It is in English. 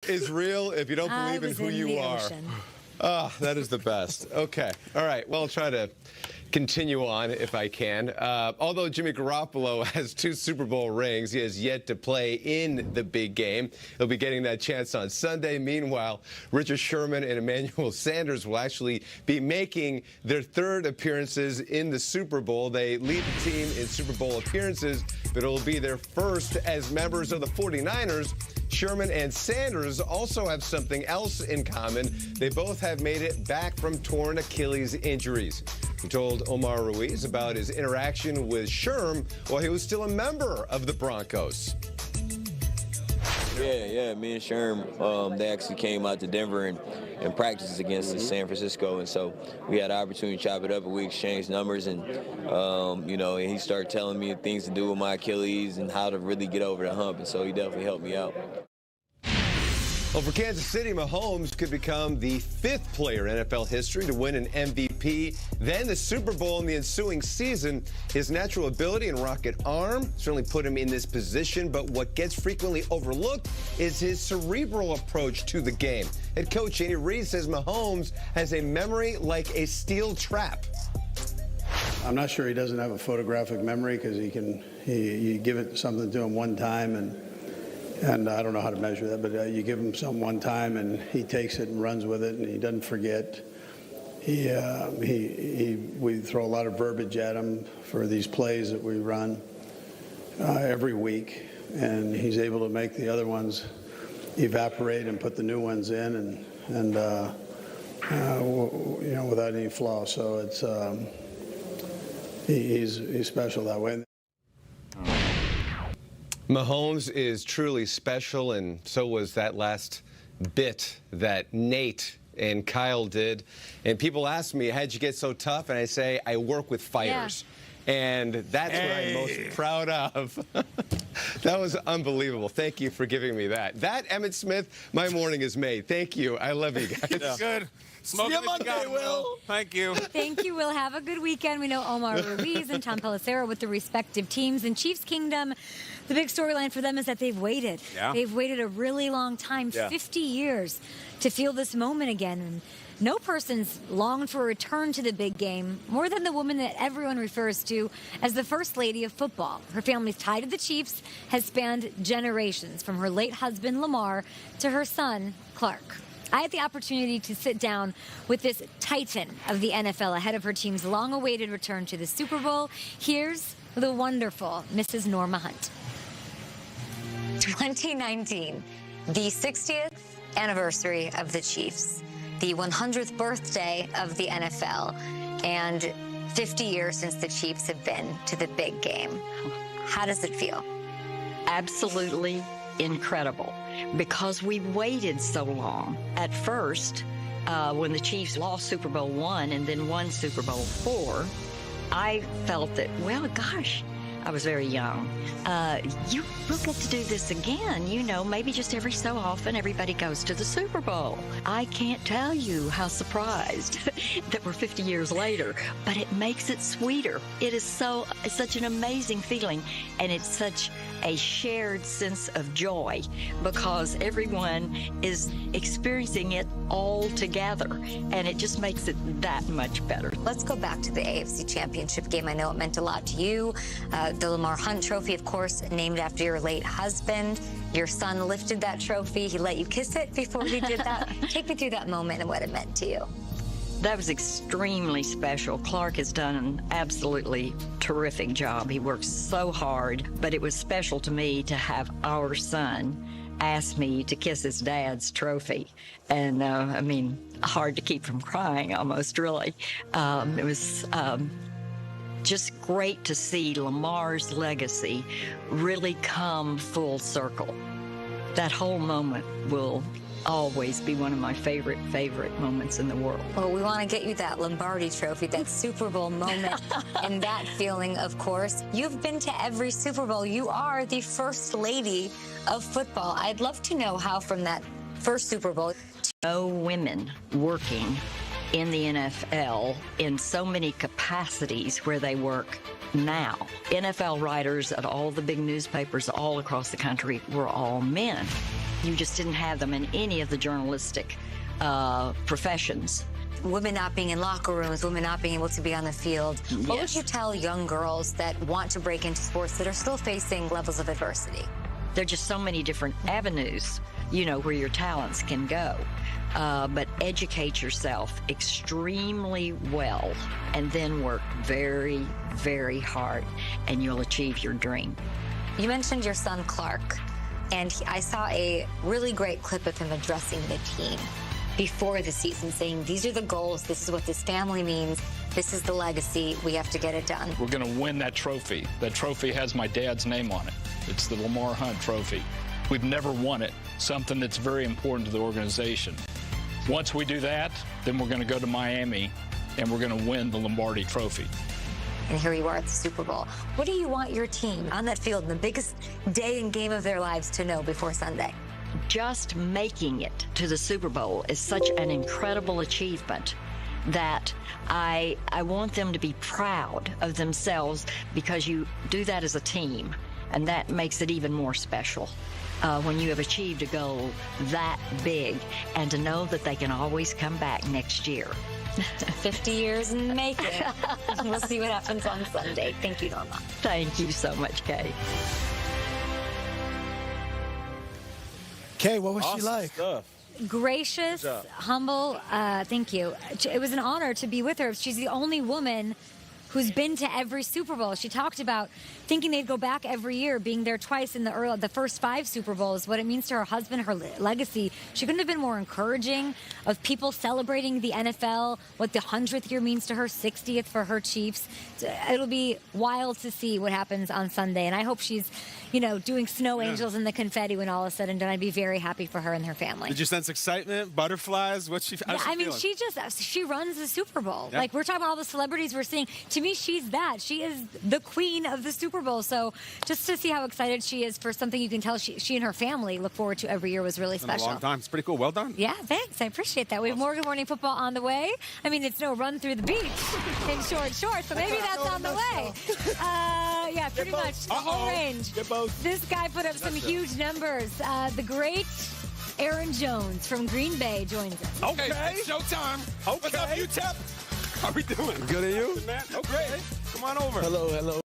is real if you don't believe in who you are. Oh, that is the best. Okay. All right. Well, I'll try to continue on if I can. Although Jimmy Garoppolo has 2 Super Bowl rings, he has yet to play in the big game. He'll be getting that chance on Sunday. Meanwhile, Richard Sherman and Emmanuel Sanders will actually be making their 3rd appearances in the Super Bowl. They lead the team in Super Bowl appearances, but it will be their first as members of the 49ers. Sherman and Sanders also have something else in common. They both have made it back from torn Achilles injuries. We told Omar Ruiz about his interaction with Sherm while he was still a member of the Broncos. Yeah, me and Sherm, they actually came out to Denver and practiced against San Francisco, and so we had an opportunity to chop it up, and we exchanged numbers, and and he started telling me things to do with my Achilles and how to really get over the hump, and so he definitely helped me out. Well, for Kansas City, Mahomes could become the 5th player in NFL history to win an MVP, then the Super Bowl in the ensuing season. His natural ability and rocket arm certainly put him in this position, but what gets frequently overlooked is his cerebral approach to the game. Head coach Andy Reid says Mahomes has a memory like a steel trap. I'm not sure he doesn't have a photographic memory because you give it something to him one time and I don't know how to measure that, but you give him something one time and he takes it and runs with it and he doesn't forget. We throw a lot of verbiage at him for these plays that we run every week, and he's able to make the other ones evaporate and put the new ones in and without any flaw. So it's he's special that way. Mahomes is truly special, and so was that last bit that Nate and Kyle did. And people ask me, how'd you get so tough? And I say, I work with fighters. Yeah. And that's what I'm most proud of. That was unbelievable. Thank you for giving me that. That, Emmett Smith, my morning is made. Thank you. I love you guys. It's good. See you Monday, Will. Thank you. Thank you, Will. Have a good weekend. We know Omar Ruiz and Tom Pelissero with the respective teams. In Chiefs Kingdom, the big storyline for them is that they've waited. Yeah. They've waited a really long time, 50 years, to feel this moment again. And no person's longed for a return to the big game more than the woman that everyone refers to as the First Lady of Football. Her family's tie to the Chiefs has spanned generations, from her late husband, Lamar, to her son, Clark. I had the opportunity to sit down with this titan of the NFL ahead of her team's long-awaited return to the Super Bowl. Here's the wonderful Mrs. Norma Hunt. 2019, the 60th anniversary of the Chiefs, the 100th birthday of the NFL, and 50 years since the Chiefs have been to the big game. How does it feel? Absolutely incredible, because we waited so long. At first, when the Chiefs lost Super Bowl I and then won Super Bowl IV, I felt that, well, gosh, I was very young. You will get to do this again, maybe just every so often everybody goes to the Super Bowl. I can't tell you how surprised that we're 50 years later, but it makes it sweeter. It is such an amazing feeling, and it's such a shared sense of joy because everyone is experiencing it all together, and it just makes it that much better. Let's go back to the AFC Championship game. I know it meant a lot to you. The Lamar Hunt Trophy, of course, named after your late husband. Your son lifted that trophy. He let you kiss it before he did that. Take me through that moment and what it meant to you. That was extremely special. Clark has done an absolutely terrific job. He works so hard, but it was special to me to have our son ask me to kiss his dad's trophy. And hard to keep from crying almost, really. It was just great to see Lamar's legacy really come full circle. That whole moment will always be one of my favorite moments in the world. Well, we want to get you that Lombardi trophy, that Super Bowl moment, and that feeling, of course. You've been to every Super Bowl. You are the First Lady of football. I'd love to know how from that first Super Bowl. No women working in the NFL in so many capacities where they work now. NFL writers at all the big newspapers all across the country were all men. You just didn't have them in any of the journalistic professions. Women not being in locker rooms, women not being able to be on the field. What would Yes. you tell young girls that want to break into sports that are still facing levels of adversity? There are just so many different avenues, you know, where your talents can go. But educate yourself extremely well and then work very, very hard, and you'll achieve your dream. You mentioned your son, Clark, and I saw a really great clip of him addressing the team before the season, saying, these are the goals, this is what this family means, this is the legacy, we have to get it done. We're going to win that trophy. That trophy has my dad's name on it. It's the Lamar Hunt Trophy. We've never won it, something that's very important to the organization. Once we do that, then we're going to go to Miami and we're going to win the Lombardi Trophy. And here you are at the Super Bowl. What do you want your team on that field in the biggest day and game of their lives to know before Sunday? Just making it to the Super Bowl is such an incredible achievement that I want them to be proud of themselves, because you do that as a team, and that makes it even more special when you have achieved a goal that big, and to know that they can always come back next year. 50 years in the making. We'll see what happens on Sunday. Thank you, Norma. Thank you so much, Kay. Kay, what was she Awesome like? stuff. Gracious, humble. Thank you. It was an honor to be with her. She's the only woman who's been to every Super Bowl. She talked about thinking they'd go back every year, being there twice in the first 5 Super Bowls, what it means to her husband, her legacy. She couldn't have been more encouraging of people celebrating the NFL, what the 100th year means to her, 60th for her Chiefs. It'll be wild to see what happens on Sunday, and I hope she's, doing snow angels and the confetti when all is said and done. I'd be very happy for her and her family. Did you sense excitement, butterflies? How's she feeling? She runs the Super Bowl. Yeah. Like, we're talking about all the celebrities we're seeing. To me, she's that. She is the queen of the Super Bowl. So just to see how excited she is for something you can tell she and her family look forward to every year was really It's been special. a long time. It's pretty cool. Well done. Yeah, thanks. I appreciate that. We have more Good Morning Football on the way. I mean, it's no run through the beach in short shorts, but maybe that's on the way. Yeah, pretty much the whole range. This guy put up some huge numbers. The great Aaron Jones from Green Bay joins us. Okay. It's showtime. Okay. What's up, UTEP? How we doing? Good at you? Man. Okay. Come on over. Hello.